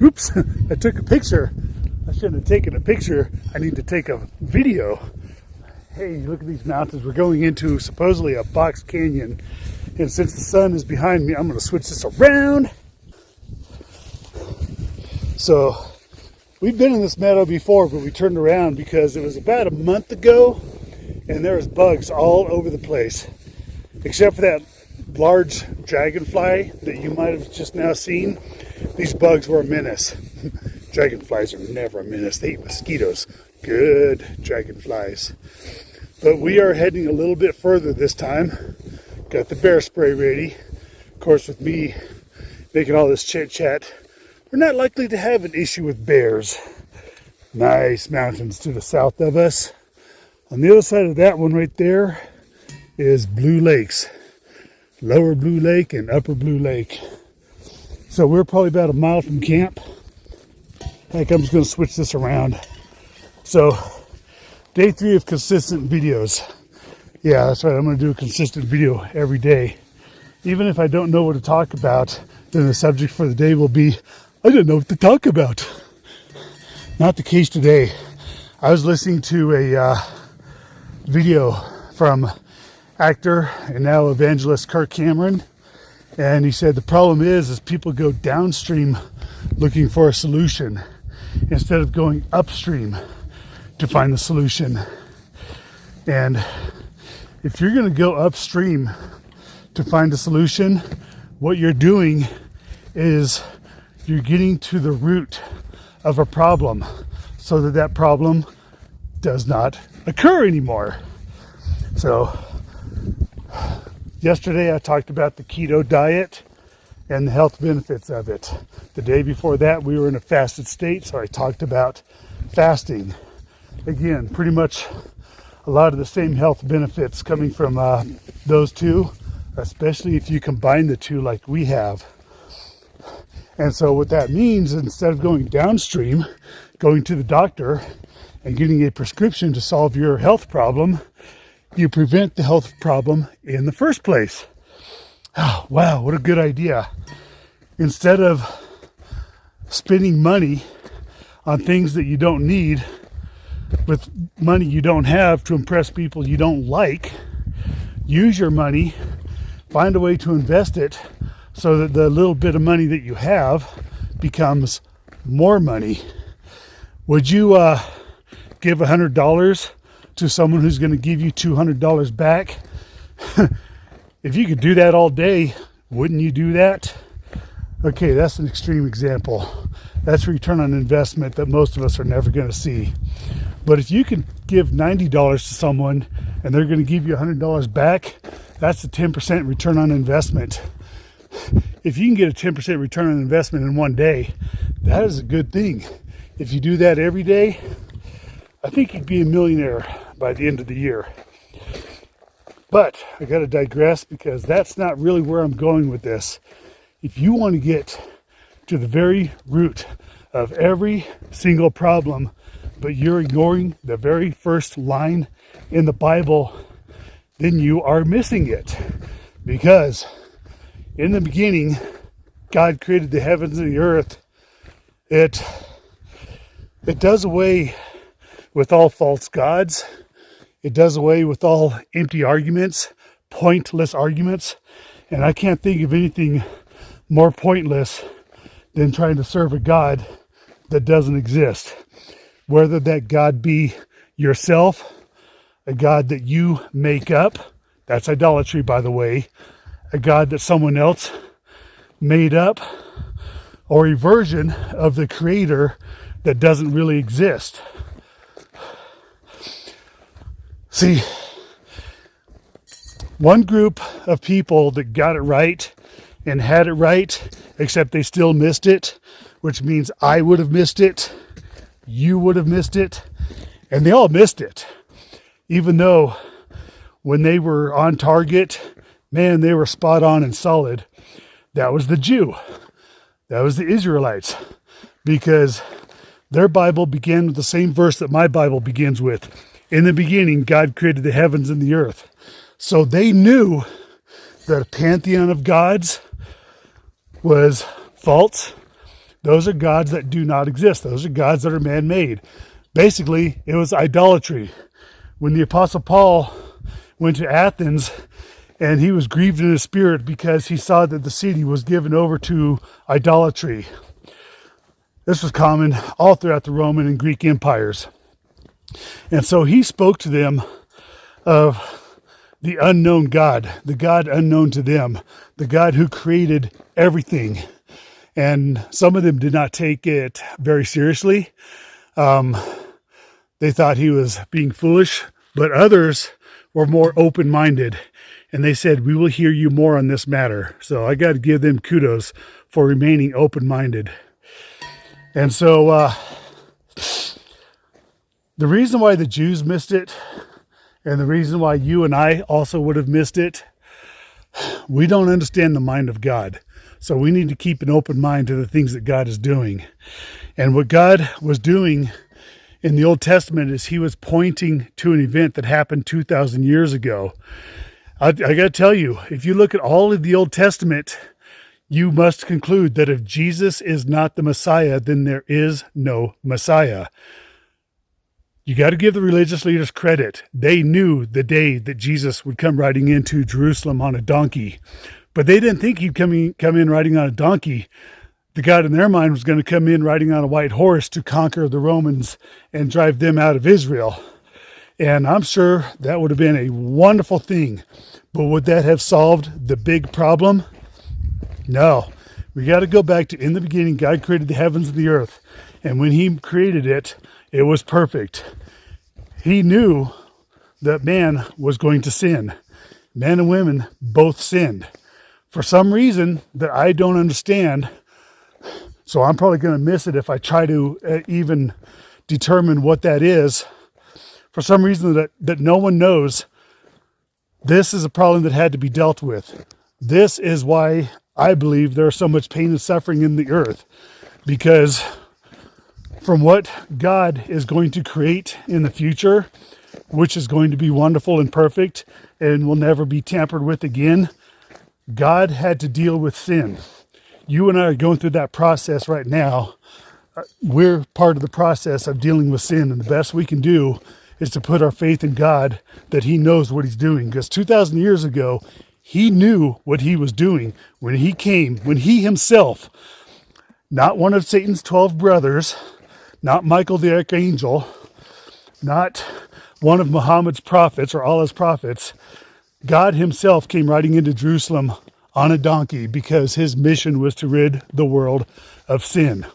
Oops, I took a picture. I shouldn't have taken a picture. I need to take a video. Hey, look at these mountains. We're going into supposedly a box canyon. And since the sun is behind me, I'm going to switch this around. So, we've been in this meadow before, but we turned around because it was about a month ago and there was bugs all over the place. Except for that large dragonfly that you might have just now seen. These bugs were a menace. Dragonflies are never a menace. They eat mosquitoes. Good dragonflies. But we are heading a little bit further this time. Got the bear spray ready. Of course, with me making all this chit chat, we're not likely to have an issue with bears. Nice mountains to the south of us. On the other side of that one right there is Blue Lakes. Lower Blue Lake and Upper Blue Lake. So we're probably about a mile from camp. Heck, I'm just going to switch this around. So, day 3 of consistent videos. Yeah, that's right. I'm going to do a consistent video every day. Even if I don't know what to talk about, then the subject for the day will be, I don't know what to talk about. Not the case today. I was listening to a video from actor and now evangelist Kirk Cameron, and he said the problem is people go downstream looking for a solution instead of going upstream to find the solution. And if you're going to go upstream to find a solution, what you're doing is you're getting to the root of a problem so that that problem does not occur anymore. So yesterday I talked about the keto diet and the health benefits of it. The day before that we were in a fasted state, so I talked about fasting. Again, pretty much a lot of the same health benefits coming from those two, especially if you combine the two like we have. And so what that means, instead of going downstream, going to the doctor and getting a prescription to solve your health problem, you prevent the health problem in the first place. Oh, wow, what a good idea. Instead of spending money on things that you don't need with money you don't have to impress people you don't like, use your money, find a way to invest it so that the little bit of money that you have becomes more money. Would you give $100 to someone who's going to give you $200 back? If you could do that all day, wouldn't you do that? Okay, that's an extreme example. That's return on investment that most of us are never going to see. But if you can give $90 to someone and they're going to give you $100 back, that's a 10% return on investment. If you can get a 10% return on investment in one day, that is a good thing. If you do that every day, I think you'd be a millionaire by the end of the year. But I got to digress because that's not really where I'm going with this. If you want to get to the very root of every single problem, but you're ignoring the very first line in the Bible, then you are missing it. Because in the beginning, God created the heavens and the earth. It does away with all false gods. It does away with all empty arguments, pointless arguments. And I can't think of anything more pointless than trying to serve a God that doesn't exist. Whether that God be yourself, a God that you make up, that's idolatry, by the way, a God that someone else made up, or a version of the Creator that doesn't really exist. See, one group of people that got it right and had it right, except they still missed it, which means I would have missed it, you would have missed it, and they all missed it. Even though when they were on target, man, they were spot on and solid. That was the Jew. That was the Israelites. Because their Bible began with the same verse that my Bible begins with. In the beginning, God created the heavens and the earth. So they knew that a pantheon of gods was false, Those are gods that do not exist. Those are gods that are man-made. Basically, it was idolatry. When the Apostle Paul went to Athens, and he was grieved in his spirit because he saw that the city was given over to idolatry. This was common all throughout the Roman and Greek empires. And so he spoke to them of the unknown God, the God unknown to them, the God who created everything. And some of them did not take it very seriously. They thought he was being foolish, but others were more open-minded. And they said, we will hear you more on this matter. So I got to give them kudos for remaining open-minded. And so the reason why the Jews missed it, and the reason why you and I also would have missed it, we don't understand the mind of God. So we need to keep an open mind to the things that God is doing. And what God was doing in the Old Testament is he was pointing to an event that happened 2,000 years ago. I got to tell you, if you look at all of the Old Testament, you must conclude that if Jesus is not the Messiah, then there is no Messiah. You got to give the religious leaders credit. They knew the day that Jesus would come riding into Jerusalem on a donkey. But they didn't think he'd come in riding on a donkey. The God in their mind was going to come in riding on a white horse to conquer the Romans and drive them out of Israel. And I'm sure that would have been a wonderful thing. But would that have solved the big problem? No. We got to go back to, in the beginning, God created the heavens and the earth. And when he created it, it was perfect. He knew that man was going to sin. Men and women both sinned. For some reason that I don't understand, so I'm probably going to miss it if I try to even determine what that is. For some reason that no one knows, this is a problem that had to be dealt with. This is why I believe there's so much pain and suffering in the earth. Because from what God is going to create in the future, which is going to be wonderful and perfect and will never be tampered with again, God had to deal with sin. You and I are going through that process right now. We're part of the process of dealing with sin, and the best we can do is to put our faith in God that he knows what he's doing. Because 2,000 years ago, he knew what he was doing when he came, when he himself, not one of Satan's 12 brothers, not Michael the archangel, not one of Muhammad's prophets or Allah's prophets, God himself came riding into Jerusalem on a donkey because his mission was to rid the world of sin.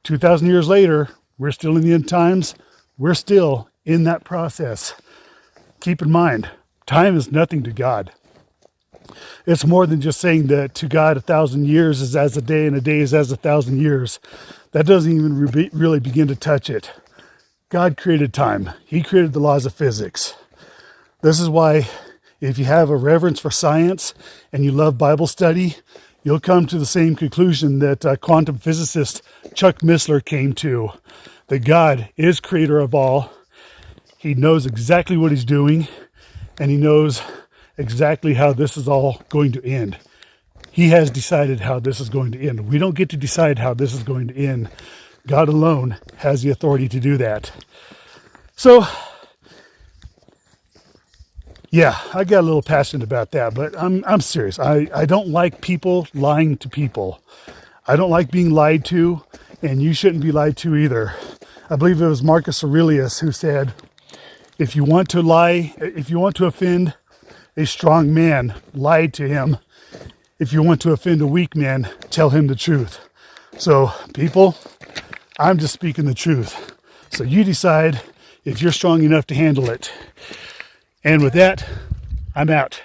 2,000 years later, we're still in the end times. We're still in that process. Keep in mind, time is nothing to God. It's more than just saying that to God 1,000 years is as a day and a day is as 1,000 years. That doesn't even really begin to touch it. God created time. He created the laws of physics. This is why if you have a reverence for science and you love Bible study, you'll come to the same conclusion that quantum physicist Chuck Missler came to, that God is creator of all. He knows exactly what he's doing, and he knows exactly how this is all going to end. He has decided how this is going to end. We don't get to decide how this is going to end. God alone has the authority to do that. So, yeah, I got a little passionate about that, but I'm serious. I don't like people lying to people. I don't like being lied to, and you shouldn't be lied to either. I believe it was Marcus Aurelius who said, if you want to lie, if you want to offend a strong man, lie to him. If you want to offend a weak man, tell him the truth. So, people, I'm just speaking the truth. So you decide if you're strong enough to handle it. And with that, I'm out.